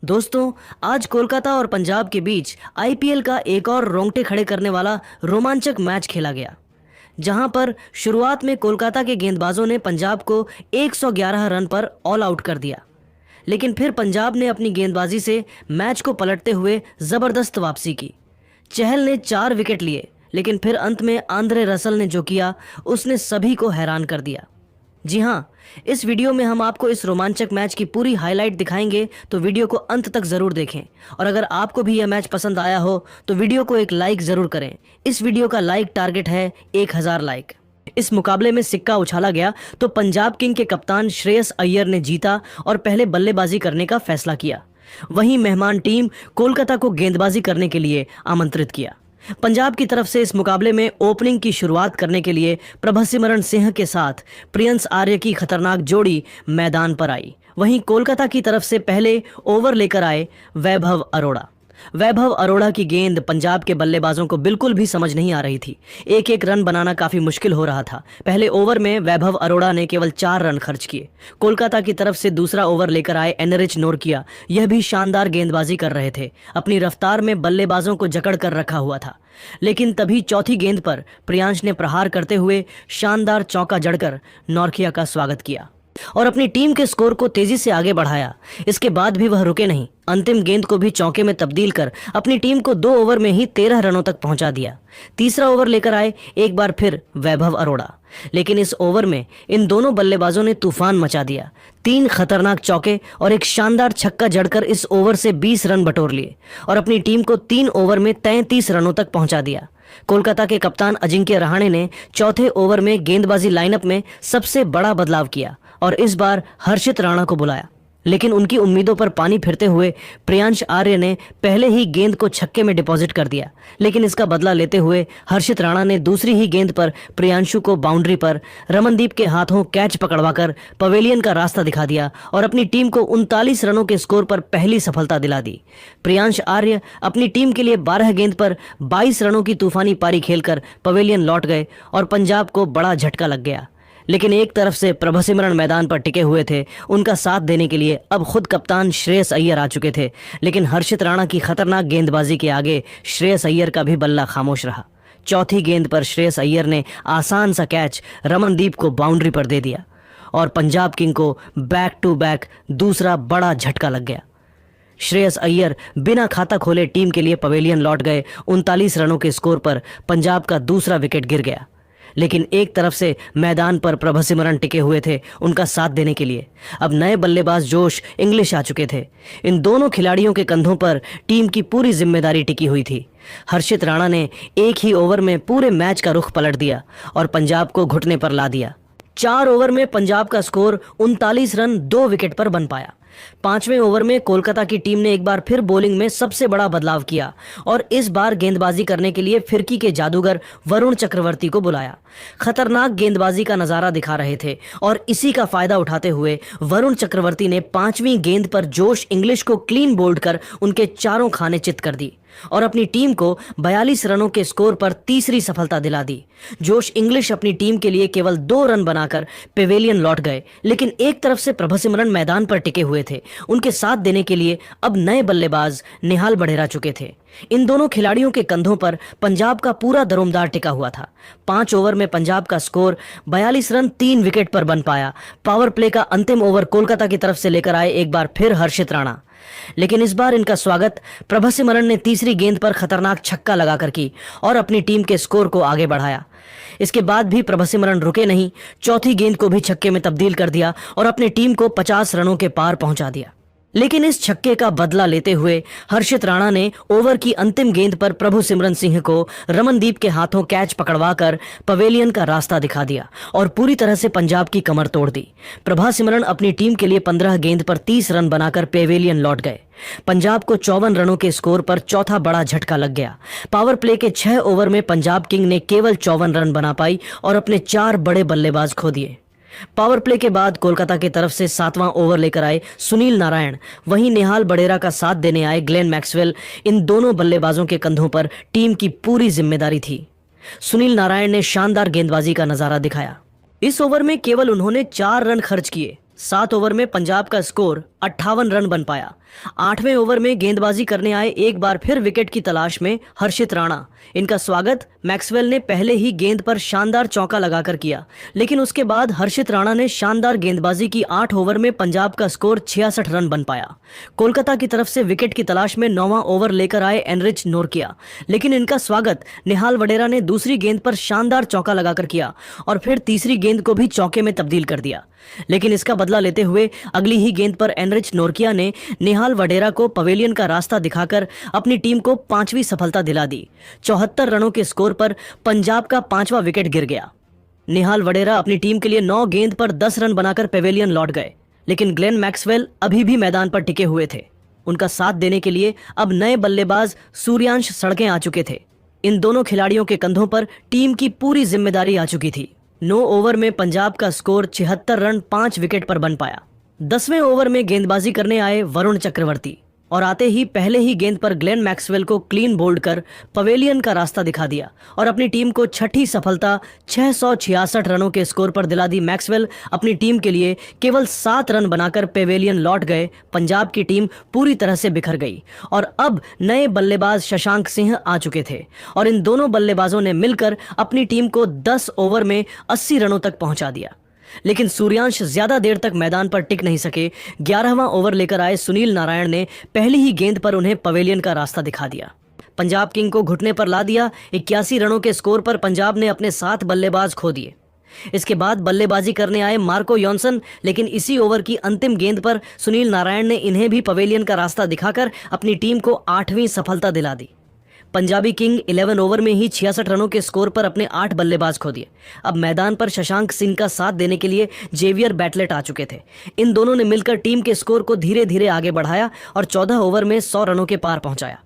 दोस्तों, आज कोलकाता और पंजाब के बीच आईपीएल का एक और रोंगटे खड़े करने वाला रोमांचक मैच खेला गया, जहां पर शुरुआत में कोलकाता के गेंदबाजों ने पंजाब को 111 रन पर ऑल आउट कर दिया। लेकिन फिर पंजाब ने अपनी गेंदबाजी से मैच को पलटते हुए जबरदस्त वापसी की। चहल ने 4 विकेट लिए, लेकिन फिर अंत में आंद्रे रसल ने जो किया उसने सभी को हैरान कर दिया। जी हाँ, इस वीडियो में हम आपको इस रोमांचक मैच की पूरी हाईलाइट दिखाएंगे, तो वीडियो को अंत तक जरूर देखें। और अगर आपको भी यह मैच पसंद आया हो तो वीडियो को एक लाइक जरूर करें। इस वीडियो का लाइक टारगेट है 1000 लाइक। इस मुकाबले में सिक्का उछाला गया तो पंजाब किंग के कप्तान श्रेयस अय्यर ने जीता और पहले बल्लेबाजी करने का फैसला किया। वहीं मेहमान टीम कोलकाता को गेंदबाजी करने के लिए आमंत्रित किया। पंजाब की तरफ से इस मुकाबले में ओपनिंग की शुरुआत करने के लिए प्रभसिमरन सिंह के साथ प्रियंस आर्य की खतरनाक जोड़ी मैदान पर आई। वहीं कोलकाता की तरफ से पहले ओवर लेकर आए वैभव अरोड़ा की गेंद पंजाब के बल्लेबाजों को बिल्कुल भी समझ नहीं आ रही थी। एक एक रन बनाना काफी मुश्किल हो रहा था। पहले ओवर में वैभव अरोड़ा ने केवल 4 रन खर्च किए। कोलकाता की तरफ से दूसरा ओवर लेकर आए एनरिच नोरकिया, यह भी शानदार गेंदबाजी कर रहे थे। अपनी रफ्तार में बल्लेबाजों को जकड़ कर रखा हुआ था। लेकिन तभी चौथी गेंद पर प्रियांश ने प्रहार करते हुए शानदार चौका जड़कर नोरकिया का स्वागत किया और अपनी टीम के स्कोर को तेजी से आगे बढ़ाया। इसके बाद भी वह रुके नहीं। अंतिम गेंद को भी चौके में तब्दील कर अपनी टीम को 2 ओवर में ही 13 रनों तक पहुंचा दिया। तीसरा ओवर लेकर आए एक बार फिर वैभव अरोड़ा, लेकिन इस ओवर में इन दोनों बल्लेबाजों ने तूफान मचा दिया। 3 खतरनाक चौके और एक शानदार छक्का जड़कर इस ओवर से 20 रन बटोर लिए और अपनी टीम को 3 ओवर में 33 रनों तक पहुंचा दिया। कोलकाता के कप्तान अजिंक्य रहाणे ने चौथे ओवर में गेंदबाजी लाइनअप में सबसे बड़ा बदलाव किया और इस बार हर्षित राणा को बुलाया। लेकिन उनकी उम्मीदों पर पानी फिरते हुए प्रियांश आर्य ने पहले ही गेंद को छक्के में डिपॉजिट कर दिया। लेकिन इसका बदला लेते हुए हर्षित राणा ने दूसरी ही गेंद पर प्रियांशु को बाउंड्री पर रमनदीप के हाथों कैच पकड़वाकर पवेलियन का रास्ता दिखा दिया और अपनी टीम को 39 रनों के स्कोर पर पहली सफलता दिला दी। प्रियांश आर्य अपनी टीम के लिए 12 गेंद पर 22 रनों की तूफानी पारी खेलकर पवेलियन लौट गए और पंजाब को बड़ा झटका लग गया। लेकिन एक तरफ से प्रभसिमरन मैदान पर टिके हुए थे। उनका साथ देने के लिए अब खुद कप्तान श्रेयस अय्यर आ चुके थे। लेकिन हर्षित राणा की खतरनाक गेंदबाजी के आगे श्रेयस अय्यर का भी बल्ला खामोश रहा। चौथी गेंद पर श्रेयस अय्यर ने आसान सा कैच रमनदीप को बाउंड्री पर दे दिया और पंजाब किंग को बैक टू बैक दूसरा बड़ा झटका लग गया। श्रेयस अय्यर बिना खाता खोले टीम के लिए पवेलियन लौट गए। 39 रनों के स्कोर पर पंजाब का दूसरा विकेट गिर गया। लेकिन एक तरफ से मैदान पर प्रभसिमरन टिके हुए थे उनका साथ देने के लिए। अब नए बल्लेबाज जोश इंग्लिश आ चुके थे। इन दोनों खिलाड़ियों के कंधों पर टीम की पूरी जिम्मेदारी टिकी हुई थी। हर्षित राणा ने एक ही ओवर में पूरे मैच का रुख पलट दिया और पंजाब को घुटने पर ला दिया। 4 ओवर में पंजाब का स्कोर 39 रन 2 विकेट पर बन पाया। 5वें ओवर में कोलकाता की टीम ने एक बार फिर बॉलिंग में सबसे बड़ा बदलाव किया और इस बार गेंदबाजी करने के लिए फिरकी के जादूगर वरुण चक्रवर्ती को बुलाया। खतरनाक गेंदबाजी का नजारा दिखा रहे थे और इसी का फायदा उठाते हुए वरुण चक्रवर्ती ने 5वीं गेंद पर जोश इंग्लिश को क्लीन बोल्ड कर उनके चारों खाने चित कर दी और अपनी टीम को 42 रनों के स्कोर पर तीसरी सफलता दिला दी। जोश इंग्लिश अपनी टीम के लिए केवल 2 रन बनाकर पेवेलियन लौट गए। लेकिन एक तरफ से प्रभसिमरन मैदान पर टिके हुए थे। उनके साथ देने के लिए अब नए बल्लेबाज निहाल बढेरा चुके थे। इन दोनों खिलाड़ियों के कंधों पर पंजाब का पूरा दरोमदार टिका हुआ था। 5 ओवर में पंजाब का स्कोर 42 रन 3 विकेट पर बन पाया। पावर प्ले का अंतिम ओवर कोलकाता की तरफ से लेकर आए एक बार फिर हर्षित राणा। लेकिन इस बार इनका स्वागत प्रभसिमरन ने तीसरी गेंद पर खतरनाक छक्का लगाकर की और अपनी टीम के स्कोर को आगे बढ़ाया। इसके बाद भी प्रभसिमरन रुके नहीं। चौथी गेंद को भी छक्के में तब्दील कर दिया और अपनी टीम को 50 रनों के पार पहुंचा दिया। लेकिन इस छक्के का बदला लेते हुए हर्षित राणा ने ओवर की अंतिम गेंद पर प्रभसिमरन सिंह को रमनदीप के हाथों कैच पकड़वाकर पवेलियन का रास्ता दिखा दिया और पूरी तरह से पंजाब की कमर तोड़ दी। प्रभसिमरन अपनी टीम के लिए 15 गेंद पर 30 रन बनाकर पेवेलियन लौट गए। पंजाब को 54 रनों के स्कोर पर चौथा बड़ा झटका लग गया। पावर प्ले के 6 ओवर में पंजाब किंग ने केवल 54 रन बना पाई और अपने 4 बड़े बल्लेबाज खो दिए। पावर प्ले के बाद कोलकाता की तरफ से 7वां ओवर लेकर आए सुनील नारायण। वहीं निहाल बढेरा का साथ देने आए ग्लेन मैक्सवेल। इन दोनों बल्लेबाजों के कंधों पर टीम की पूरी जिम्मेदारी थी। सुनील नारायण ने शानदार गेंदबाजी का नजारा दिखाया। इस ओवर में केवल उन्होंने 4 रन खर्च किए 7 ओवर में पंजाब का स्कोर 58 रन बन पाया। 8वें ओवर में गेंदबाजी करने आए एक बार फिर विकेट की तलाश में हर्षित राणा। इनका स्वागत मैक्सवेल ने पहले ही गेंद पर शानदार चौका लगाकर किया, लेकिन उसके बाद हर्षित राणा ने शानदार गेंदबाजी की। 8 ओवर में पंजाब का स्कोर 66 रन बन पाया। कोलकाता की तरफ से विकेट की तलाश में 9वां ओवर लेकर आए एनरिच नोरकिया, लेकिन इनका स्वागत निहाल वडेरा ने दूसरी गेंद पर शानदार चौका लगाकर किया और फिर तीसरी गेंद को भी चौके में तब्दील कर दिया। लेकिन इसका बदला लेते हुए अगली ही गेंद पर एनरिच नोरकिया ने निहाल वडेरा को पवेलियन का रास्ता दिखाकर अपनी टीम को 5वीं सफलता दिला दी। 74 रनों के स्कोर पर पंजाब का 5वां विकेट गिर गया। निहाल वडेरा अपनी टीम के लिए 9 गेंद पर 10 रन बनाकर पवेलियन लौट गए, लेकिन ग्लेन मैक्सवेल अभी भी मैदान पर टिके हुए थे। उनका साथ देने के लिए अब नए बल्लेबाज सूर्यांश सड़कें आ चुके थे। इन दोनों खिलाड़ियों के कंधों पर टीम की पूरी जिम्मेदारी आ चुकी थी। 9 ओवर में पंजाब का स्कोर 76 रन 5 विकेट पर बन पाया। 10वें ओवर में गेंदबाजी करने आए वरुण चक्रवर्ती और आते ही पहले ही गेंद पर ग्लेन मैक्सवेल को क्लीन बोल्ड कर पवेलियन का रास्ता दिखा दिया और अपनी टीम को छठी सफलता 666 रनों के स्कोर पर दिला दी। मैक्सवेल अपनी टीम के लिए केवल 7 रन बनाकर पवेलियन लौट गए। पंजाब की टीम पूरी तरह से बिखर गई और अब नए बल्लेबाज शशांक सिंह आ चुके थे और इन दोनों बल्लेबाजों ने मिलकर अपनी टीम को 10 ओवर में 80 रनों तक पहुंचा दिया। लेकिन सूर्यांश ज्यादा देर तक मैदान पर टिक नहीं सके। 11वां ओवर लेकर आए सुनील नारायण ने पहली ही गेंद पर उन्हें पवेलियन का रास्ता दिखा दिया। पंजाब किंग को घुटने पर ला दिया। 81 रनों के स्कोर पर पंजाब ने अपने 7 बल्लेबाज खो दिए। इसके बाद बल्लेबाजी करने आए मार्को जॉनसन, लेकिन इसी ओवर की अंतिम गेंद पर सुनील नारायण ने इन्हें भी पवेलियन का रास्ता दिखाकर अपनी टीम को 8वीं सफलता दिला दी। पंजाबी किंग 11 ओवर में ही 66 रनों के स्कोर पर अपने 8 बल्लेबाज खो दिए। अब मैदान पर शशांक सिंह का साथ देने के लिए जेवियर बैटलेट आ चुके थे। इन दोनों ने मिलकर टीम के स्कोर को धीरे धीरे आगे बढ़ाया और 14 ओवर में 100 रनों के पार पहुंचाया।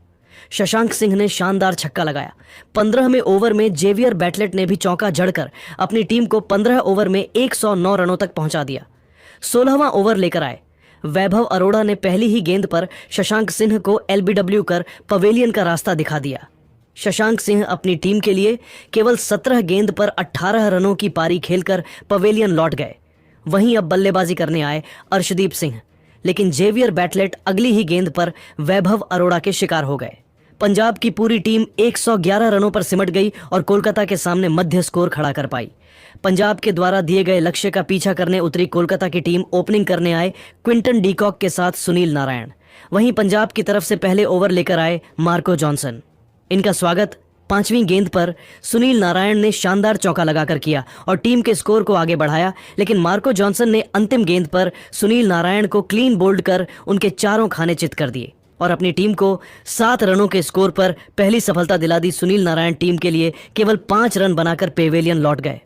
शशांक सिंह ने शानदार छक्का लगाया। 15वें ओवर में जेवियर बैटलेट ने भी चौका जड़कर अपनी टीम को 15 ओवर में 109 रनों तक पहुंचा दिया। 16वां ओवर लेकर आए वैभव अरोड़ा ने पहली ही गेंद पर शशांक सिंह को एलबीडब्ल्यू कर पवेलियन का रास्ता दिखा दिया। शशांक सिंह अपनी टीम के लिए केवल 17 गेंद पर 18 रनों की पारी खेलकर पवेलियन लौट गए। वहीं अब बल्लेबाजी करने आए अर्शदीप सिंह, लेकिन जेवियर बैटलेट अगली ही गेंद पर वैभव अरोड़ा के शिकार हो गए। पंजाब की पूरी टीम 111 रनों पर सिमट गई और कोलकाता के सामने मध्य स्कोर खड़ा कर पाई। पंजाब के द्वारा दिए गए लक्ष्य का पीछा करने उतरी कोलकाता की टीम ओपनिंग करने आए क्विंटन डीकॉक के साथ सुनील नारायण। वहीं पंजाब की तरफ से पहले ओवर लेकर आए मार्को जॉनसन। इनका स्वागत 5वीं गेंद पर सुनील नारायण ने शानदार चौका लगाकर किया और टीम के स्कोर को आगे बढ़ाया, लेकिन मार्को जॉनसन ने अंतिम गेंद पर सुनील नारायण को क्लीन बोल्ड कर उनके चारों खाने चित कर दिए और अपनी टीम को 7 रनों के स्कोर पर पहली सफलता दिला दी। सुनील नारायण टीम के लिए केवल 5 रन बनाकर पेवेलियन लौट गए,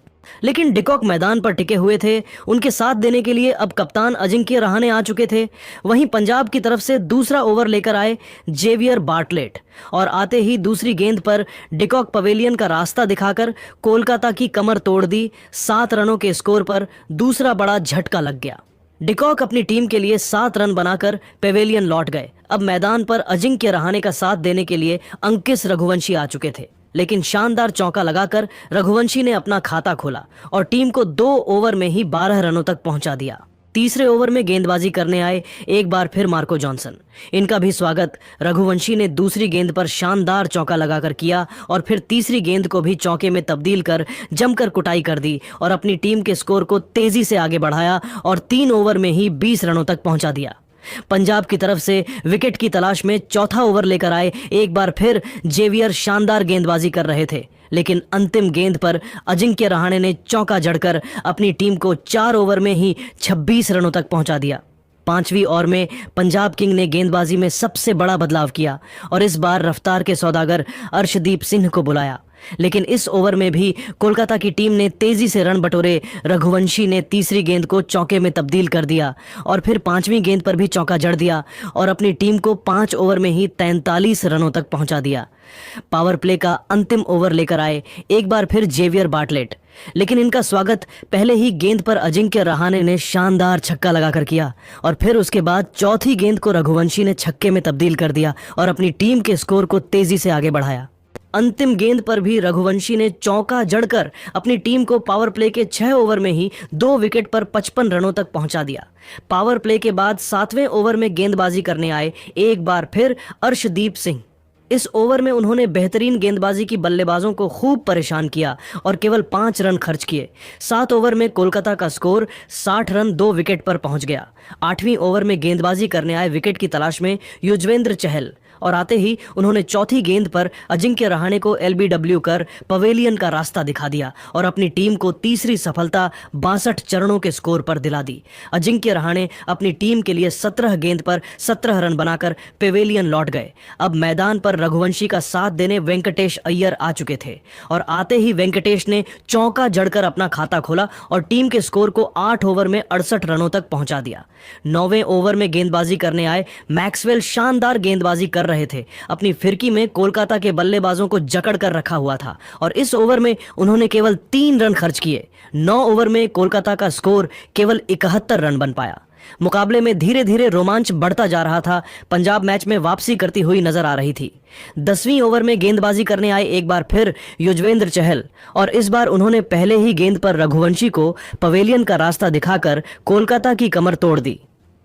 लेकिन डिकॉक मैदान पर टिके हुए थे। उनके साथ देने के लिए अब कप्तान अजिंक्य रहाणे आ चुके थे। वहीं पंजाब की तरफ से दूसरा ओवर लेकर आए जेवियर बार्टलेट और आते ही दूसरी गेंद पर डिकॉक पवेलियन का रास्ता दिखाकर कोलकाता की कमर तोड़ दी। 7 रनों के स्कोर पर दूसरा बड़ा झटका लग गया। डिकॉक अपनी टीम के लिए 7 रन बनाकर पेवेलियन लौट गए। अब मैदान पर अजिंक्य रहाणे का साथ देने के लिए अंकित रघुवंशी आ चुके थे, लेकिन शानदार चौका लगाकर रघुवंशी ने अपना खाता खोला और टीम को 2 ओवर में ही 12 रनों तक पहुंचा दिया। तीसरे ओवर में गेंदबाजी करने आए एक बार फिर मार्को जॉनसन। इनका भी स्वागत रघुवंशी ने दूसरी गेंद पर शानदार चौका लगाकर किया और फिर तीसरी गेंद को भी चौके में तब्दील कर जमकर कुटाई कर दी और अपनी टीम के स्कोर को तेजी से आगे बढ़ाया और 3 ओवर में ही 20 रनों तक पहुंचा दिया। पंजाब की तरफ से विकेट की तलाश में चौथा ओवर लेकर आए एक बार फिर जेवियर शानदार गेंदबाजी कर रहे थे, लेकिन अंतिम गेंद पर अजिंक्य रहाणे ने चौका जड़कर अपनी टीम को 4 ओवर में ही 26 रनों तक पहुंचा दिया। 5वीं ओवर में पंजाब किंग ने गेंदबाजी में सबसे बड़ा बदलाव किया और इस बार रफ्तार के सौदागर अर्शदीप सिंह को बुलाया, लेकिन इस ओवर में भी कोलकाता की टीम ने तेजी से रन बटोरे। रघुवंशी ने तीसरी गेंद को चौके में तब्दील कर दिया और फिर 5वीं गेंद पर भी चौका जड़ दिया और अपनी टीम को 5 ओवर में ही 43 रनों तक पहुंचा दिया। पावर प्ले का अंतिम ओवर लेकर आए एक बार फिर जेवियर बार्टलेट, लेकिन इनका स्वागत पहले ही गेंद पर अजिंक्य रहाणे ने शानदार छक्का लगाकर किया और फिर उसके बाद चौथी गेंद को रघुवंशी ने छक्के में तब्दील कर दिया और अपनी टीम के स्कोर को तेजी से आगे बढ़ाया। अंतिम गेंद पर भी रघुवंशी ने चौका जड़कर अपनी टीम को पावर प्ले के 6 ओवर में ही 2 विकेट पर 55 रनों तक पहुंचा दिया। पावर प्ले के बाद 7वें ओवर में गेंदबाजी करने आए एक बार फिर अर्शदीप सिंह। इस ओवर में उन्होंने बेहतरीन गेंदबाजी की बल्लेबाजों को खूब परेशान किया और केवल 5 रन खर्च किए। 7 ओवर में कोलकाता का स्कोर 60 रन 2 विकेट पर पहुंच गया। 8वीं ओवर में गेंदबाजी करने आए विकेट की तलाश में युजवेंद्र चहल और आते ही उन्होंने चौथी गेंद पर अजिंक्य रहाणे को एलबीडब्ल्यू कर पवेलियन का रास्ता दिखा दिया और अपनी टीम को तीसरी सफलता 62 चरणों के स्कोर पर दिला दी। अजिंक्य रहाणे अपनी टीम के लिए 17 गेंद पर 17 रन बनाकर पवेलियन लौट गए। अब मैदान पर रघुवंशी का साथ देने वेंकटेश अय्यर आ चुके थे और आते ही वेंकटेश ने चौका जड़कर अपना खाता खोला और टीम के स्कोर को 8 ओवर में 68 रनों तक पहुंचा दिया। 9वें ओवर में गेंदबाजी करने आए मैक्सवेल शानदार गेंदबाजी कर रहे थे। अपनी फिरकी में कोलकाता के बल्लेबाजों को जकड़ कर रखा हुआ था और इस ओवर में उन्होंने केवल 3 रन खर्च किए। 9 ओवर में कोलकाता का स्कोर केवल 71 रन बन पाया। मुकाबले में धीरे धीरे रोमांच बढ़ता जा रहा था। पंजाब मैच में वापसी करती हुई नजर आ रही थी। 10वीं ओवर में गेंदबाजी करने आए एक बार फिर युजवेंद्र चहल और इस बार उन्होंने पहले ही गेंद पर रघुवंशी को पवेलियन का रास्ता दिखाकर कोलकाता की कमर तोड़ दी।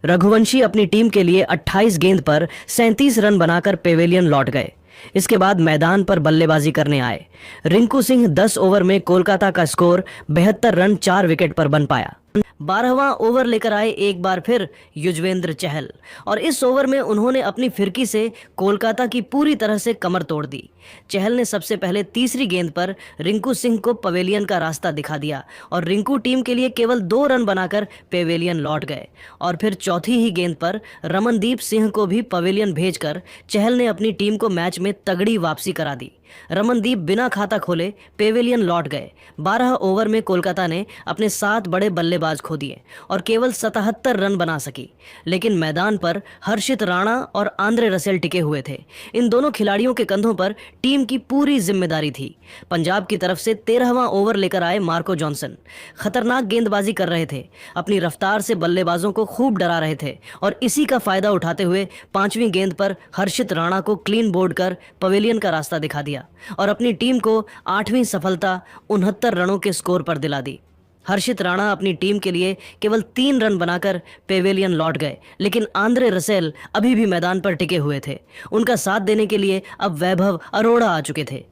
रघुवंशी अपनी टीम के लिए 28 गेंद पर 37 रन बनाकर पेवेलियन लौट गए। इसके बाद मैदान पर बल्लेबाजी करने आए रिंकू सिंह। 10 ओवर में कोलकाता का स्कोर 72 रन 4 विकेट पर बन पाया। 12वां ओवर लेकर आए एक बार फिर युजवेंद्र चहल और इस ओवर में उन्होंने अपनी फिरकी से कोलकाता की पूरी तरह से कमर तोड़ दी। चहल ने सबसे पहले तीसरी गेंद पर रिंकू सिंह को पवेलियन का रास्ता दिखा दिया और रिंकू टीम के लिए केवल 2 रन बनाकर पवेलियन लौट गए और फिर चौथी ही गेंद पर रमनदीप सिंह को भी पवेलियन भेजकर चहल ने अपनी टीम को मैच में तगड़ी वापसी करा दी। रमनदीप बिना खाता खोले पेवेलियन लौट गए। 12 ओवर में कोलकाता ने अपने 7 बड़े बल्लेबाज खो दिए और केवल 77 रन बना सकी, लेकिन मैदान पर हर्षित राणा और आंद्रे रसेल टिके हुए थे। इन दोनों खिलाड़ियों के कंधों पर टीम की पूरी जिम्मेदारी थी। पंजाब की तरफ से 13वां ओवर लेकर आए मार्को जॉनसन। खतरनाक गेंदबाजी कर रहे थे, अपनी रफ्तार से बल्लेबाजों को खूब डरा रहे थे और इसी का फायदा उठाते हुए 5वीं गेंद पर हर्षित राणा को क्लीन बोल्ड कर पवेलियन का रास्ता दिखा दिया और अपनी टीम को 8वीं सफलता 69 रनों के स्कोर पर दिला दी। हर्षित राणा अपनी टीम के लिए केवल 3 रन बनाकर पेवेलियन लौट गए, लेकिन आंद्रे रसेल अभी भी मैदान पर टिके हुए थे। उनका साथ देने के लिए अब वैभव अरोड़ा आ चुके थे।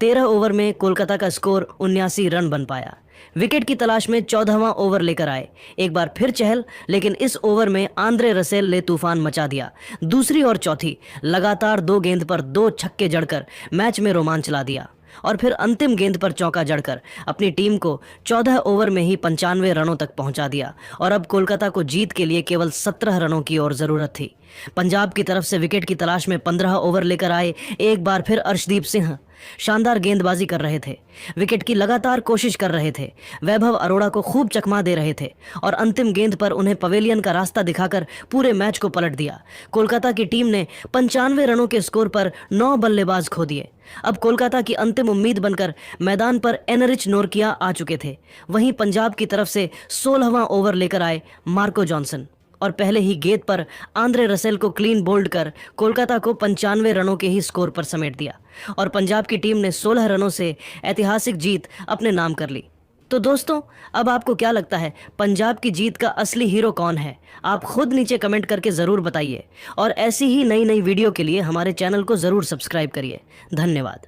13 ओवर में कोलकाता का स्कोर 79 रन बन पाया। विकेट की तलाश में 14वां ओवर लेकर आए एक बार फिर चहल, लेकिन इस ओवर में आंद्रे रसेल ने तूफान मचा दिया। दूसरी और चौथी लगातार 2 गेंद पर 2 छक्के जड़कर मैच में रोमांच ला दिया और फिर अंतिम गेंद पर चौका जड़कर अपनी टीम को 14 ओवर में ही 95 रनों तक पहुंचा दिया और अब कोलकाता को जीत के लिए केवल 17 रनों की और जरूरत थी। पंजाब की तरफ से विकेट की तलाश में 15 ओवर लेकर आए एक बार फिर अर्शदीप सिंह। शानदार गेंदबाजी कर रहे थे, विकेट की लगातार कोशिश कर रहे थे, वैभव अरोड़ा को खूब चकमा दे रहे थे और अंतिम गेंद पर उन्हें पवेलियन का रास्ता दिखाकर पूरे मैच को पलट दिया। कोलकाता की टीम ने 95 रनों के स्कोर पर 9 बल्लेबाज खो दिए। अब कोलकाता की अंतिम उम्मीद बनकर मैदान पर एनरिच नोरकिया आ चुके थे। वहीं पंजाब की तरफ से 16वां ओवर लेकर आए मार्को जॉनसन और पहले ही गेंद पर आंद्रे रसेल को क्लीन बोल्ड कर कोलकाता को 95 रनों के ही स्कोर पर समेट दिया और पंजाब की टीम ने 16 रनों से ऐतिहासिक जीत अपने नाम कर ली। तो दोस्तों, अब आपको क्या लगता है, पंजाब की जीत का असली हीरो कौन है? आप खुद नीचे कमेंट करके ज़रूर बताइए और ऐसी ही नई नई वीडियो के लिए हमारे चैनल को ज़रूर सब्सक्राइब करिए। धन्यवाद।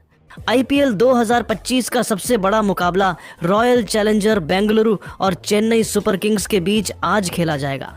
आईपीएल 2025 का सबसे बड़ा मुकाबला रॉयल चैलेंजर बेंगलुरु और चेन्नई सुपर किंग्स के बीच आज खेला जाएगा।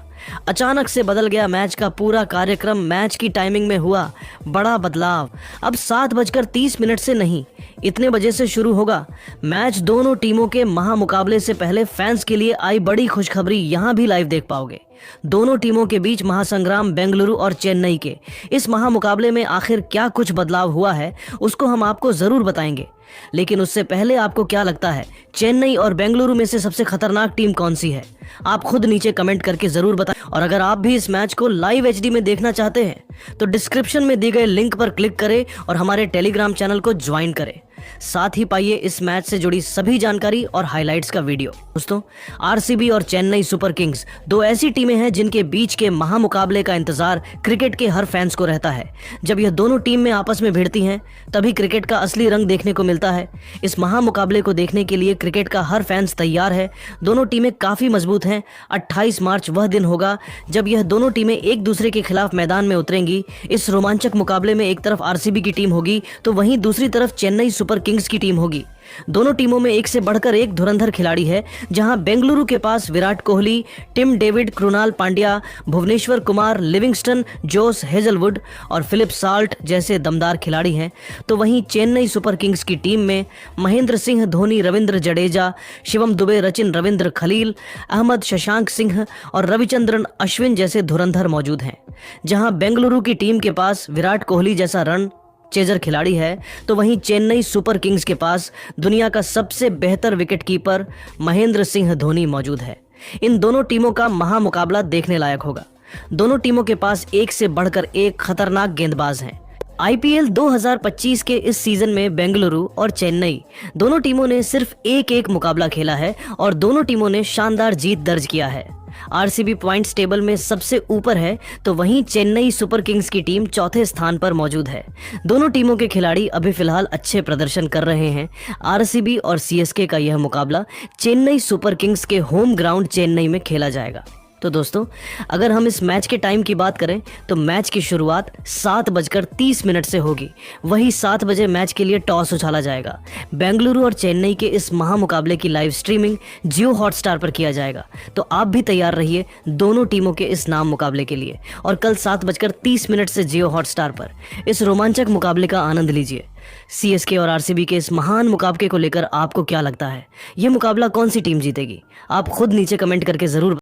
अचानक से बदल गया मैच का पूरा कार्यक्रम। मैच की टाइमिंग में हुआ बड़ा बदलाव। अब 7:30 से नहीं, इतने बजे से शुरू होगा मैच। दोनों टीमों के महामुकाबले से पहले फैंस के लिए आई बड़ी खुशखबरी, यहां भी लाइव देख पाओगे। दोनों टीमों के बीच महासंग्राम बेंगलुरु और चेन्नई के। इस महामुकाबले में आखिर क्या कुछ बदलाव हुआ है उसको हम आपको जरूर बताएंगे, लेकिन उससे पहले आपको क्या लगता है, चेन्नई और बेंगलुरु में से सबसे खतरनाक टीम कौन सी है? आप खुद नीचे कमेंट करके जरूर बताएं। और अगर आप भी इस मैच को लाइव एचडी में देखना चाहते हैं तो डिस्क्रिप्शन में दी गए लिंक पर क्लिक करें और हमारे टेलीग्राम चैनल को ज्वाइन करें। साथ ही पाइए इस मैच से जुड़ी सभी जानकारी और हाइलाइट्स का वीडियो। दोस्तों, आरसीबी और चेन्नई सुपर किंग्स दो ऐसी टीमें हैं जिनके बीच के महामुकाबले का इंतजार क्रिकेट के हर फैंस को रहता है। जब यह दोनों टीम में आपस में भिड़ती हैं तभी क्रिकेट का असली रंग देखने को मिलता है। इस महामुकाबले को देखने के लिए क्रिकेट का हर फैंस तैयार है। दोनों टीमें काफी मजबूत हैं। 28 मार्च वह दिन होगा जब यह दोनों टीमें एक दूसरे के खिलाफ मैदान में उतरेंगी। इस रोमांचक मुकाबले में एक तरफ आरसीबी की टीम होगी तो वहीं दूसरी तरफ चेन्नई सुपर किंग्स की टीम होगी। दोनों टीमों में एक से बढ़कर एक धुरंधर खिलाड़ी है। जहां बेंगलुरु के पास Virat Kohli, Tim David, Krunal Pandya, Bhuvneshwar Kumar, Livingstone, Jos Hazlewood और फिलिप साल्ट जैसे दमदार खिलाड़ी हैं, तो वहीं चेन्नई सुपर किंग्स की टीम में महेंद्र सिंह धोनी, रविंद्र जडेजा, शिवम दुबे, सचिन, रविंद्र खलील, अहमद, शशांक सिंह और रविचंद्रन अश्विन जैसे धुरंधर मौजूद हैं। जहां बेंगलुरु की टीम के पास विराट कोहली जैसा रन चेजर खिलाड़ी है तो वहीं चेन्नई सुपर किंग्स के पास दुनिया का सबसे बेहतर विकेटकीपर महेंद्र सिंह धोनी मौजूद है। इन दोनों टीमों का महामुकाबला देखने लायक होगा। दोनों टीमों के पास एक से बढ़कर एक खतरनाक गेंदबाज हैं। आईपीएल 2025 के इस सीजन में बेंगलुरु और चेन्नई दोनों टीमों ने सिर्फ एक मुकाबला खेला है और दोनों टीमों ने शानदार जीत दर्ज किया है। आरसीबी पॉइंट्स टेबल में सबसे ऊपर है तो वहीं चेन्नई सुपर किंग्स की टीम चौथे स्थान पर मौजूद है। दोनों टीमों के खिलाड़ी अभी फिलहाल अच्छे प्रदर्शन कर रहे हैं। आरसीबी और सीएसके का यह मुकाबला चेन्नई सुपर किंग्स के होम ग्राउंड चेन्नई में खेला जाएगा। तो दोस्तों, अगर हम इस मैच के टाइम की बात करें तो मैच की शुरुआत 7:30 से होगी। वही 7 बजे मैच के लिए टॉस उछाला जाएगा। बेंगलुरु और चेन्नई के इस महामुकाबले की लाइव स्ट्रीमिंग जियो हॉटस्टार पर किया जाएगा। तो आप भी तैयार रहिए दोनों टीमों के इस नाम मुकाबले के लिए और कल 7:30 से जियो हॉटस्टार पर इस रोमांचक मुकाबले का आनंद लीजिए। सीएसके और आरसीबी के इस महान मुकाबले को लेकर आपको क्या लगता है? यह मुकाबला कौन सी टीम जीतेगी? आप खुद नीचे कमेंट करके जरूर